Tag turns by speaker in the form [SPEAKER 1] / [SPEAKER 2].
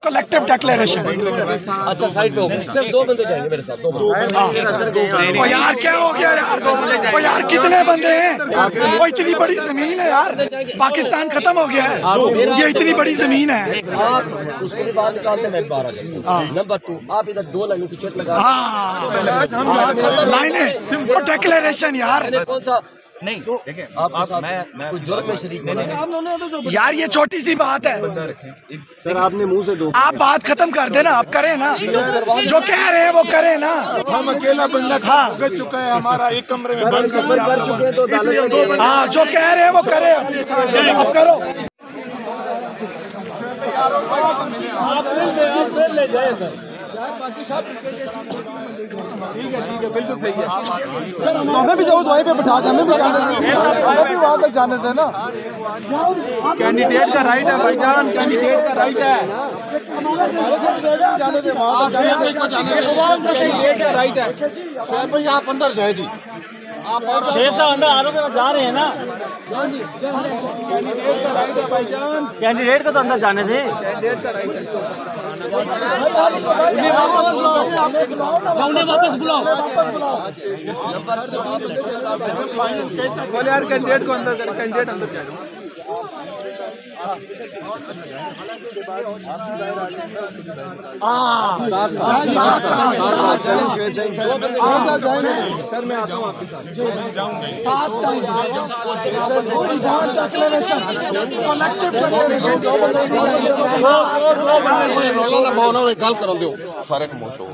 [SPEAKER 1] Collective declaration.
[SPEAKER 2] अच्छा side पे office सिर्फ 2 बंदे जाएंगे मेरे साथ, 2 बंदे।
[SPEAKER 1] ओ यार क्या हो गया यार, ओ यार कितने बंदे हैं, वो इतनी बड़ी जमीन है यार, पाकिस्तान खत्म हो गया है, ये इतनी बड़ी जमीन है।
[SPEAKER 2] आप उसके लिए बाहर निकालते मैं बाहर आ जाऊंगा। नंबर 2 आप इधर 2 लाइनों की चेक लगा।
[SPEAKER 1] हाँ लाइनें और डिक्लेरेशन यार,
[SPEAKER 2] कौन सा
[SPEAKER 3] नहीं
[SPEAKER 2] तो
[SPEAKER 3] देखें
[SPEAKER 2] आपके साथ
[SPEAKER 3] मैं
[SPEAKER 2] कुछ जुर्म में शरीक नहीं
[SPEAKER 1] यार ये छोटी सी बात है
[SPEAKER 2] सर, आपने मुंह से दो
[SPEAKER 1] आप बात खत्म कर देना, आप करें ना, जो कह रहे हैं वो करें ना।
[SPEAKER 4] हम अकेला बंदा भुगत चुका है, हमारा एक कमरे में बंद
[SPEAKER 2] कर चुके हैं तो अदालत में
[SPEAKER 1] हाँ जो कह रहे हैं वो करें, अब करो।
[SPEAKER 4] ठीक है बिल्कुल सही है।
[SPEAKER 5] तो हमें भी जाओ वहीं पे बिठा दे, हमें भी जाने दे, हमें भी वहाँ तक जाने दे ना।
[SPEAKER 4] कैंडिडेट का राइट है भाईजान, कैंडिडेट का राइट है,
[SPEAKER 5] हमारे कैंडिडेट जाने दे, वहाँ तक
[SPEAKER 4] कैंडिडेट का राइट है।
[SPEAKER 5] साहब भाई आप अंदर गए जी,
[SPEAKER 6] शेर साहब अंदर आरोप में जा रहे हैं ना,
[SPEAKER 4] कैंडिडेट का राइट है भाईजान,
[SPEAKER 6] कैंडिडेट को तो अंदर जाने दें।
[SPEAKER 4] कैंडिडेट का राइट है।
[SPEAKER 6] उन्हें वापस बुलाओ।
[SPEAKER 4] बोले यार कैंडिडेट को अंदर कर, कैंडिडेट अंदर जाए। सर मैं आता हूँ आपके साथ।
[SPEAKER 5] गल कर दो सारे कमोशो।